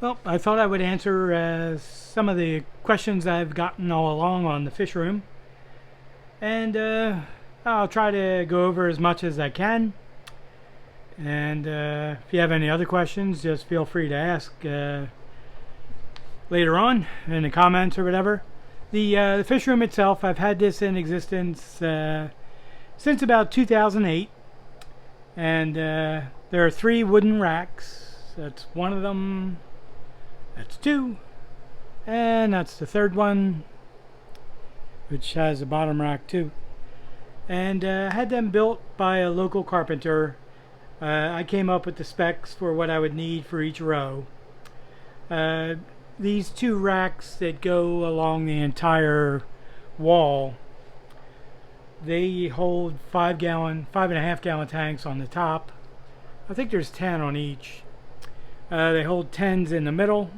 Well, I thought I would answer some of the questions I've gotten all along on the fish room, and I'll try to go over as much as I can. And if you have any other questions, just feel free to ask later on in the comments or whatever. The fish room itself, I've had this in existence since about 2008, and there are 3 wooden racks. That's one of them. That's 2, and that's the 3rd one, which has a bottom rack too. And had them built by a local carpenter. I came up with the specs for what I would need for each row. These 2 racks that go along the entire wall, they hold 5.5 gallon tanks on the top. I think there's 10 on each. They hold 10s in the middle,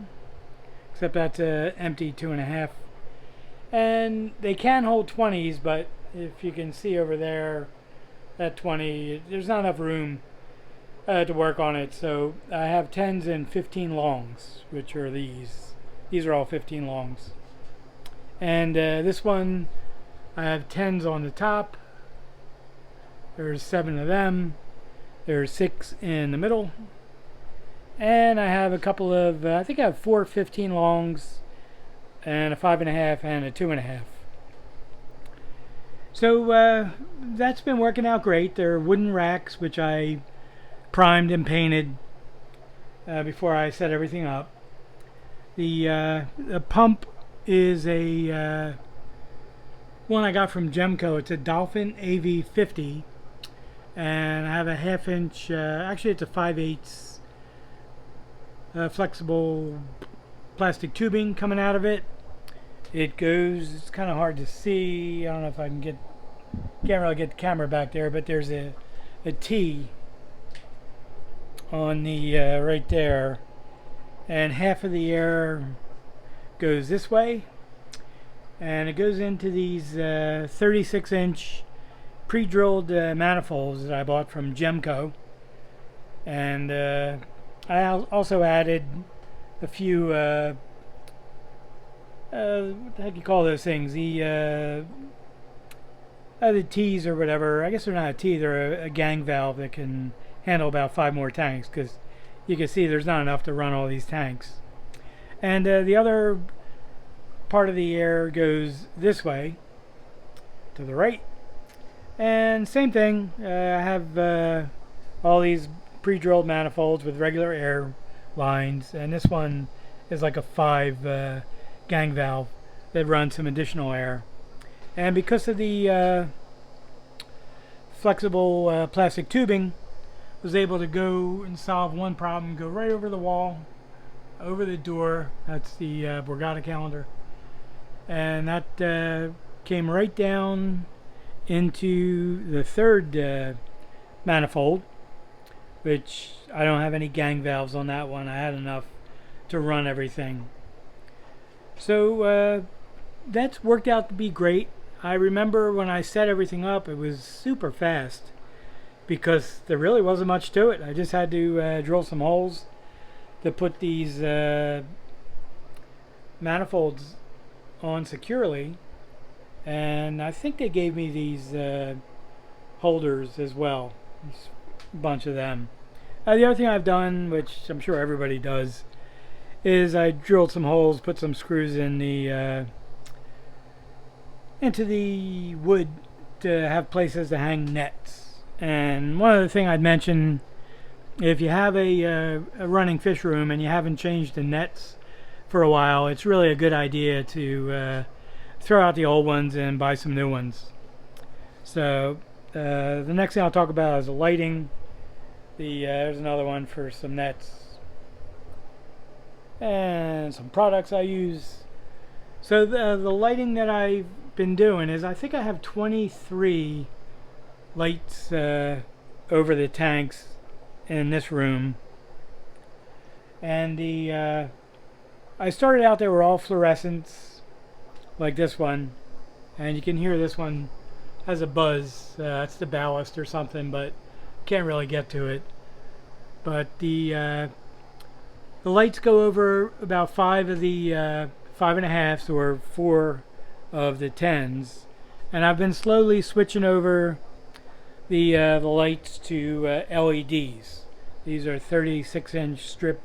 except that's empty 2.5. And they can hold 20s, but if you can see over there, that 20, there's not enough room to work on it. So I have 10s and 15 longs, which are these. These are all 15 longs. And this one, I have 10s on the top. There's 7 of them. There's 6 in the middle. And I have a couple of, I think I have 4 15 longs and a 5.5 and a 2.5. So that's been working out great. They're wooden racks, which I primed and painted before I set everything up. The pump is a one I got from Gemco. It's a Dolphin AV50, and I have a 1/2 inch, actually it's a 5/8 flexible plastic tubing coming out of it. It goes, it's kind of hard to see. I don't know if I can can't really get the camera back there, but there's a T on the right there, and half of the air goes this way, and it goes into these 36 inch pre-drilled manifolds that I bought from Gemco. And I also added a few what the heck you call those things, the T's or whatever. I guess they're not a T, they're a gang valve that can handle about 5 more tanks, because you can see there's not enough to run all these tanks. And the other part of the air goes this way to the right, and same thing. I have all these pre-drilled manifolds with regular air lines, and this one is like a 5 gang valve that runs some additional air. And because of the flexible plastic tubing, was able to go and solve one problem, go right over the wall, over the door. That's the Borgata calendar, and that came right down into the 3rd manifold, which I don't have any gang valves on that one. I had enough to run everything. So that's worked out to be great. I remember when I set everything up, it was super fast, because there really wasn't much to it. I just had to drill some holes to put these manifolds on securely, and I think they gave me these holders as well, a bunch of them. The other thing I've done, which I'm sure everybody does, is I drilled some holes, put some screws in the into the wood to have places to hang nets. And one other thing I'd mention, if you have a running fish room and you haven't changed the nets for a while, it's really a good idea to throw out the old ones and buy some new ones. So the next thing I'll talk about is the lighting. There's another one for some nets and some products I use. So the lighting that I've been doing is, I think I have 23 lights over the tanks in this room, and I started out, they were all fluorescents like this one, and you can hear this one has a buzz. That's the ballast or something, but can't really get to it. But the The lights go over about 5 of the 5.5s or 4 of the 10s, and I've been slowly switching over the lights to LEDs. These are 36-inch strip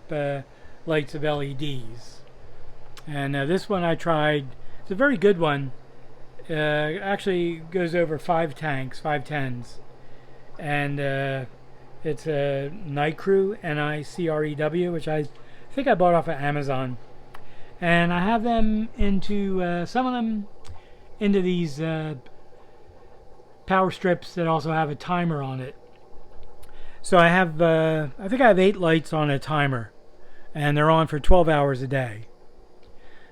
lights of LEDs, and this one I tried. It's a very good one. Actually goes over 5 tanks, 5 10s, and it's a Nicrew, Nicrew, which I think I bought off of Amazon. And I have them into, some of them into these power strips that also have a timer on it. So I have, I think I have 8 lights on a timer, and they're on for 12 hours a day.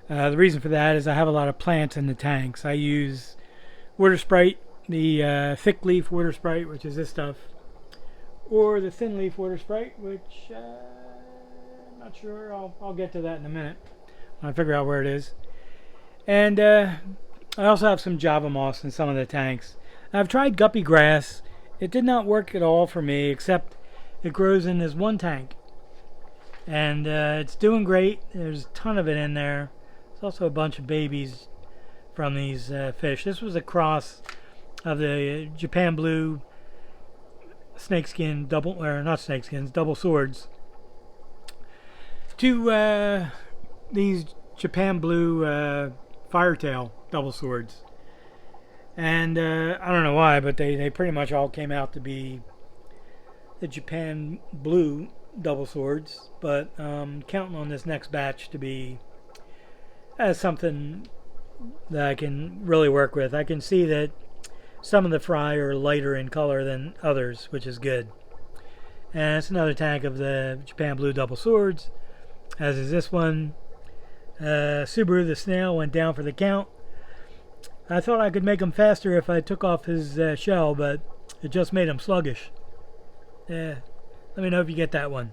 The reason for that is I have a lot of plants in the tanks. I use water sprite, the thick leaf water sprite, which is this stuff, or the thin leaf water sprite, which I'm not sure. I'll get to that in a minute when I figure out where it is. And I also have some Java moss in some of the tanks. I've tried guppy grass. It did not work at all for me, except it grows in this one tank, and it's doing great. There's a ton of it in there. There's also a bunch of babies from these fish. This was a cross of the Japan blue snakeskin double, or not snakeskins, double swords, to these Japan blue firetail double swords. And I don't know why, but they pretty much all came out to be the Japan blue double swords. But counting on this next batch to be something that I can really work with. I can see that some of the fry are lighter in color than others, which is good. And it's another tank of the Japan blue double swords, as is this one. Subaru the snail went down for the count. I thought I could make him faster if I took off his shell, but it just made him sluggish. Let me know if you get that one.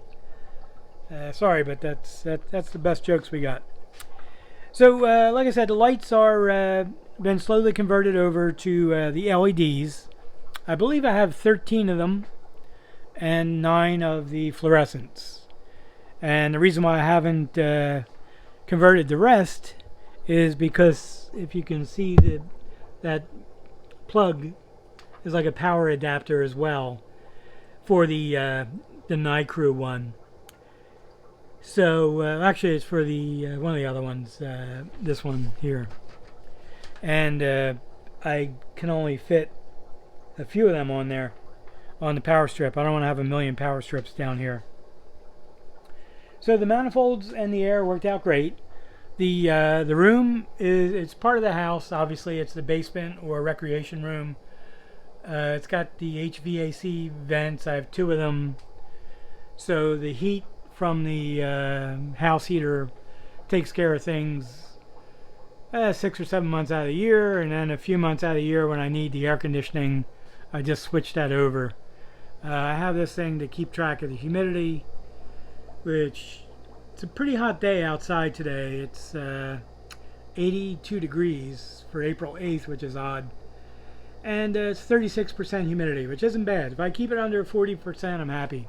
Sorry, but that's the best jokes we got. So, like I said, the lights are been slowly converted over to the LEDs. I believe I have 13 of them and 9 of the fluorescents. And the reason why I haven't converted the rest is because if you can see that plug is like a power adapter as well for the Nicrew one. So actually it's for the one of the other ones, this one here, and I can only fit a few of them on there on the power strip. I don't want to have a million power strips down here. So the manifolds and the air worked out great. The room it's part of the house. Obviously, it's the basement or recreation room. It's got the HVAC vents. I have 2 of them, so the heat from the house heater takes care of things 6 or 7 months out of the year, and then a few months out of the year when I need the air conditioning, I just switch that over. I have this thing to keep track of the humidity, which it's a pretty hot day outside today. It's 82 degrees for April 8th, which is odd. And it's 36% humidity, which isn't bad. If I keep it under 40%, I'm happy.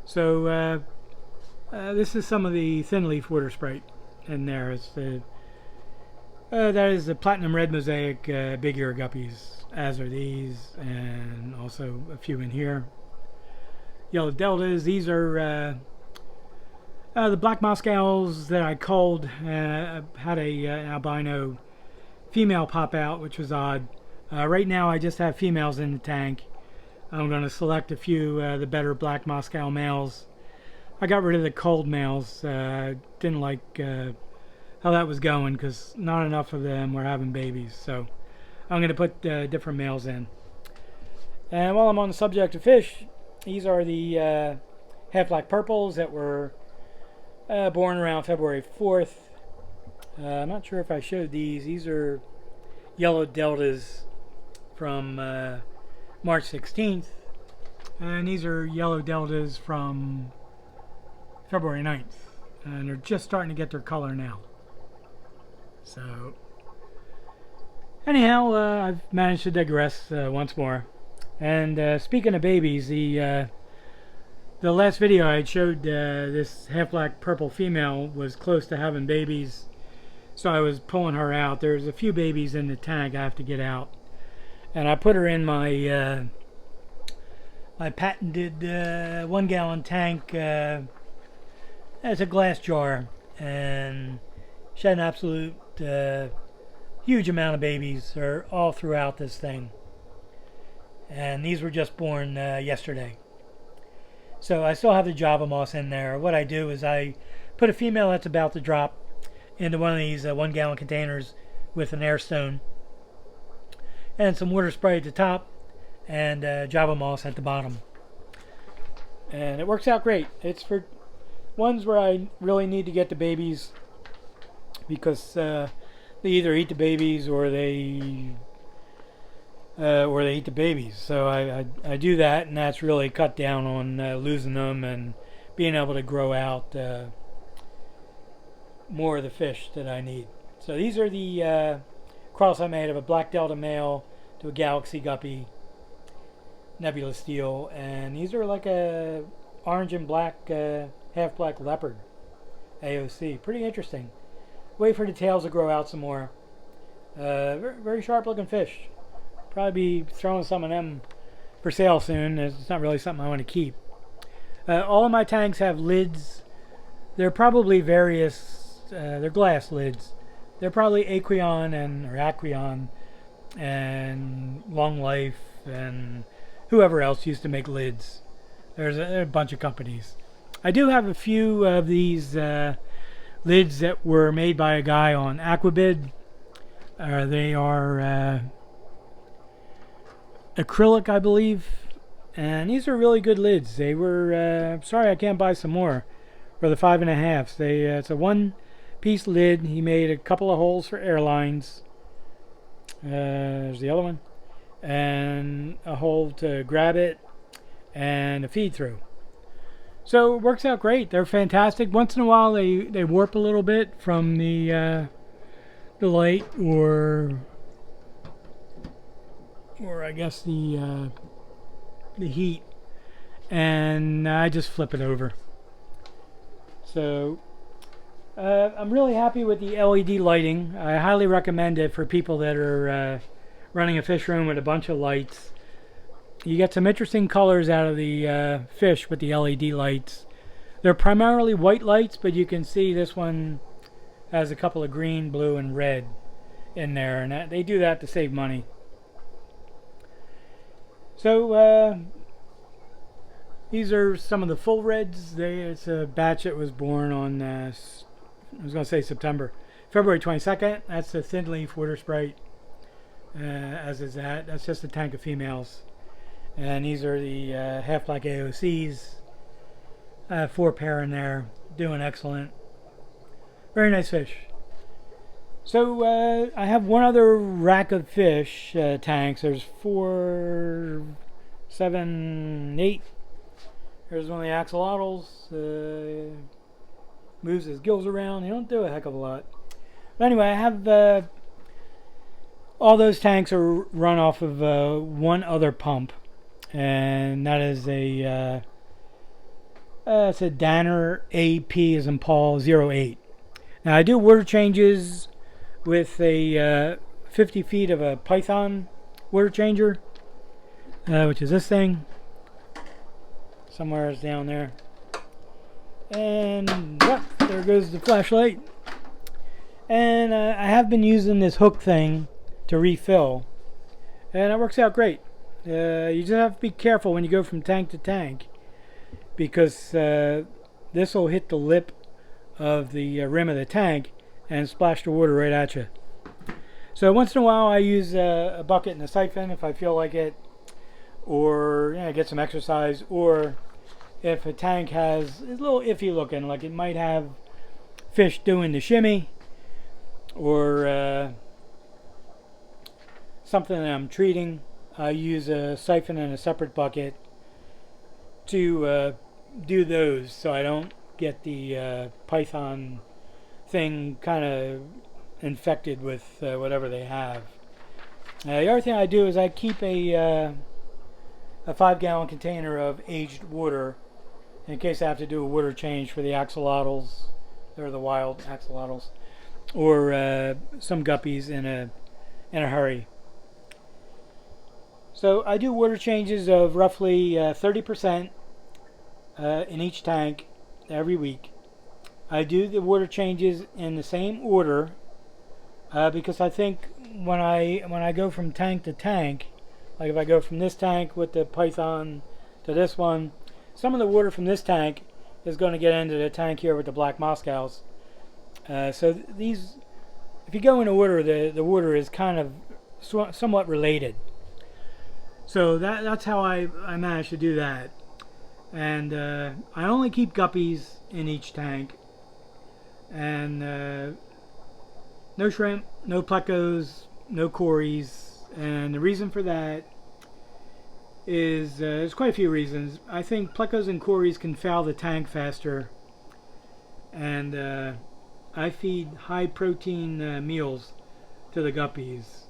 So this is some of the thin leaf water sprite in there. It's the that is the platinum red mosaic big ear guppies, as are these, and also a few in here. Yellow deltas. These are the black Moscows that I culled. Had an albino female pop out, which was odd. Right now I just have females in the tank. I'm going to select a few the better black Moscow males. I got rid of the culled males. Didn't like how that was going because not enough of them were having babies. So I'm going to put different males in. And while I'm on the subject of fish, these are the half black purples that were born around February 4th. I'm not sure if I showed these. These are yellow deltas from March 16th, and these are yellow deltas from February 9th, and they're just starting to get their color now. So anyhow, I've managed to digress once more. And speaking of babies, the The last video I showed this half-black purple female was close to having babies, so I was pulling her out. There's a few babies in the tank I have to get out, and I put her in my my patented 1 gallon tank. It's a glass jar, and she had an absolute huge amount of babies are all throughout this thing, and these were just born yesterday. So I still have the Java moss in there. What I do is I put a female that's about to drop into one of these 1 gallon containers with an air stone and some water spray at the top and Java moss at the bottom. And it works out great. It's for ones where I really need to get the babies, because they either eat the babies or they eat the babies. So I do that, and that's really cut down on losing them and being able to grow out more of the fish that I need. So these are the cross I made of a black Delta male to a Galaxy Guppy nebula steel, and these are like a orange and black half black leopard AOC. Pretty interesting. Wait for the tails to grow out some more. Very, very sharp looking fish. Probably be throwing some of them for sale soon. It's not really something I want to keep. All of my tanks have lids. They're probably various. They're glass lids. They're probably Aqueon or Aqueon and Long Life and whoever else used to make lids. There's a bunch of companies. I do have a few of these lids that were made by a guy on Aquabid. They are acrylic, I believe, and these are really good lids. They were sorry I can't buy some more for the 5.5s. It's a 1-piece lid. He made a couple of holes for airlines. There's the other one, and a hole to grab it and a feed through. So it works out great. They're fantastic. Once in a while they warp a little bit from the light or I guess the heat, and I just flip it over. So I'm really happy with the LED lighting. I highly recommend it for people that are running a fish room with a bunch of lights. You get some interesting colors out of the fish with the LED lights. They're primarily white lights, but you can see this one has a couple of green, blue, and red in there, and they do that to save money. So these are some of the full reds. It's a batch that was born on I was going to say February 22nd. That's the thin leaf water sprite, as is that. That's just a tank of females. And these are the half black AOCs. 4 pair in there, doing excellent. Very nice fish. So I have one other rack of fish tanks. There's 4, 7, 8. There's one of the axolotls. Moves his gills around. He don't do a heck of a lot. But anyway, I have all those tanks are run off of one other pump, and that is it's a Danner AP as in Paul 08. Now I do water changes with a 50 feet of a Python water changer, which is this thing. Somewhere it's down there. And yep, there goes the flashlight. And I have been using this hook thing to refill, and it works out great. You just have to be careful when you go from tank to tank, because this will hit the lip of the rim of the tank and splash the water right at you. So once in a while I use a bucket and a siphon if I feel like it, or get some exercise, or if a tank is a little iffy looking, like it might have fish doing the shimmy, or something that I'm treating, I use a siphon and a separate bucket to do those, so I don't get the Python thing kind of infected with whatever they have. The other thing I do is I keep a 5-gallon container of aged water in case I have to do a water change for the axolotls, or the wild axolotls, or some guppies in a hurry. So I do water changes of roughly 30% in each tank every week. I do the water changes in the same order because I think when I go from tank to tank, like if I go from this tank with the python to this one, some of the water from this tank is going to get into the tank here with the black Moscows. So these, if you go in order, the water is kind of somewhat related. So that's how I managed to do that. And I only keep guppies in each tank. And no shrimp, no plecos, no cories. And the reason for that is there's quite a few reasons. I think plecos and cories can foul the tank faster. And I feed high protein meals to the guppies.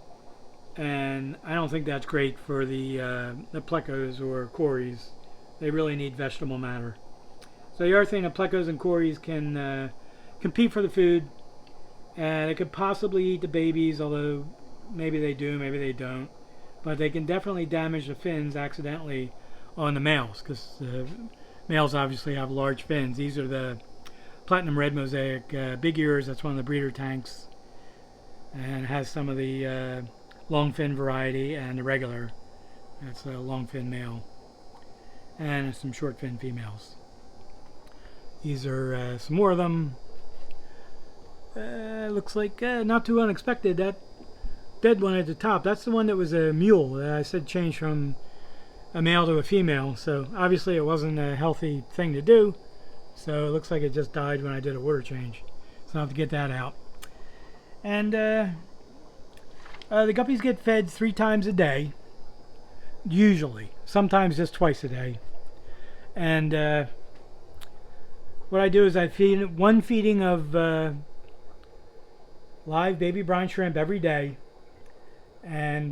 And I don't think that's great for the plecos or cories. They really need vegetable matter. So the other thing, the plecos and cories can compete for the food, and they could possibly eat the babies, although maybe they do, maybe they don't. But they can definitely damage the fins accidentally on the males, because the males obviously have large fins. These are the platinum red mosaic big ears. That's one of the breeder tanks, and has some of the long fin variety and the regular. That's a long fin male, and some short fin females. These are some more of them. Looks like not too unexpected. That dead one at the top, that's the one that was a mule that I said changed from a male to a female. So obviously it wasn't a healthy thing to do. So it looks like it just died when I did a water change. So I'll have to get that out. And the guppies get fed 3 times a day, usually. Sometimes just twice a day. And what I do is I feed one feeding of live baby brine shrimp every day. And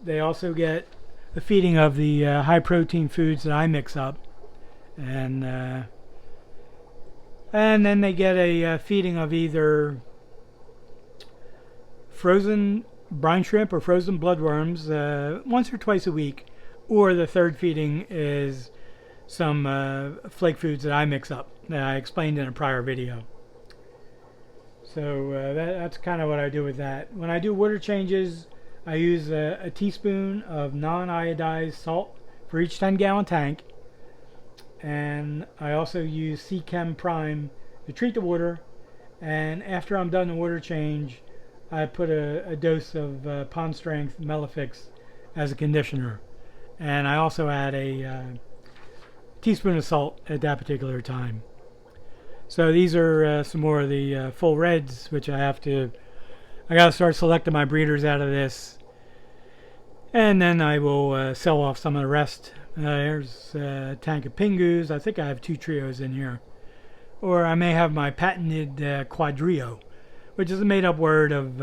they also get a feeding of the high protein foods that I mix up. And then they get a feeding of either frozen brine shrimp or frozen bloodworms once or twice a week, or the third feeding is some flake foods that I mix up that I explained in a prior video. So that's kind of what I do with that. When I do water changes, I use a teaspoon of non-iodized salt for each 10-gallon tank, and I also use C-Chem Prime to treat the water. And after I'm done the water change, I put a dose of Pond Strength Melafix as a conditioner, and I also add a teaspoon of salt at that particular time. So these are some more of the full reds, which I gotta start selecting my breeders out of this, and then I will sell off some of the rest. There's a tank of Pingus. I think I have 2 trios in here, or I may have my patented quadrio, which is a made-up word of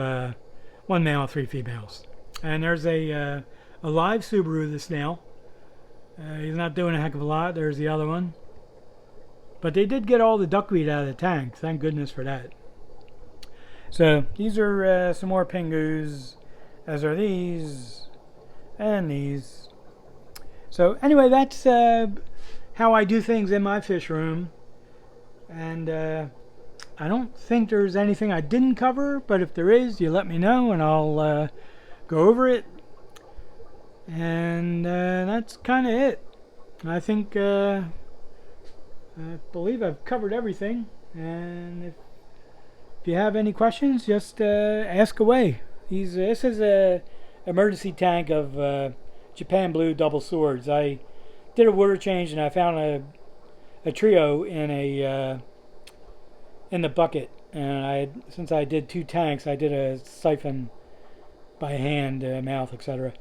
1 male, 3 females. And there's a live Subaru, the snail. He's not doing a heck of a lot. There's the other one. But they did get all the duckweed out of the tank. Thank goodness for that. So these are some more Pingus, as are these and these. So anyway, that's how I do things in my fish room. And I don't think there's anything I didn't cover, but if there is, you let me know and I'll go over it. And that's kind of it. I think I believe I've covered everything. And if you have any questions, just ask away. This is a emergency tank of Japan Blue double swords. I did a water change and I found a trio in the bucket, and since I did 2 tanks, I did a siphon by hand, mouth, etc.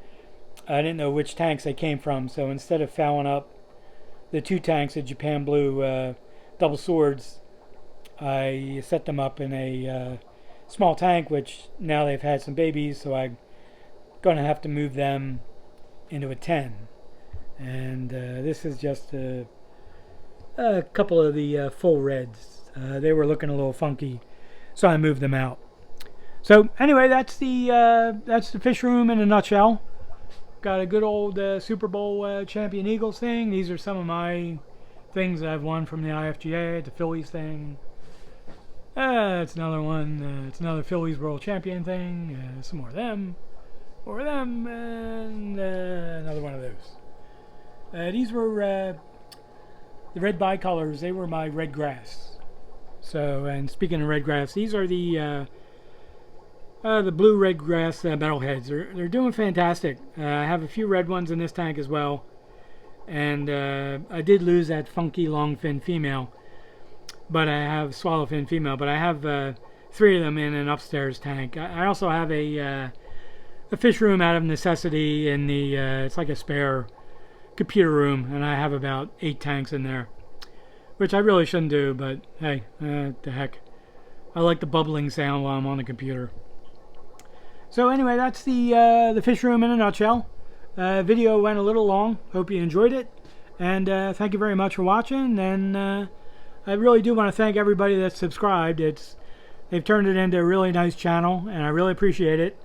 I didn't know which tanks they came from, so instead of fouling up the 2 tanks of Japan Blue double swords, I set them up in a small tank, which now they've had some babies, so I'm going to have to move them into a 10. And this is just a a couple of the full reds. They were looking a little funky, so I moved them out. So anyway, that's the fish room in a nutshell. Got a good old Super Bowl champion Eagles thing. These are some of my things that I've won from the IFGA. The Phillies thing. It's another one. It's another Phillies World Champion thing. Some more of them. More of them. And another one of those. These were the red bicolors. They were my red grass. So, and speaking of red grass, these are the blue red grass metalheads. They're doing fantastic. I have a few red ones in this tank as well. And I did lose that funky long fin female. But I have swallowfin female. But I have 3 of them in an upstairs tank. I also have a fish room out of necessity in the, it's like a spare computer room. And I have about 8 tanks in there. Which I really shouldn't do, but hey, the heck. I like the bubbling sound while I'm on the computer. So anyway, that's the fish room in a nutshell. Video went a little long. Hope you enjoyed it. And thank you very much for watching. And I really do want to thank everybody that's subscribed. They've turned it into a really nice channel, and I really appreciate it.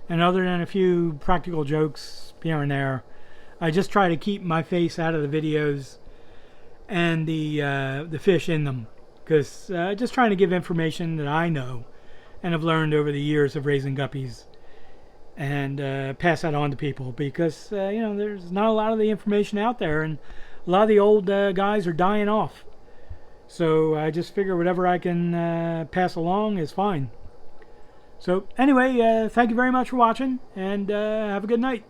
And other than a few practical jokes here and there, I just try to keep my face out of the videos and the fish in them, because just trying to give information that I know and have learned over the years of raising guppies, and pass that on to people, because you know, there's not a lot of the information out there, and a lot of the old guys are dying off. So I just figure whatever I can pass along is fine. So anyway, thank you very much for watching, and have a good night.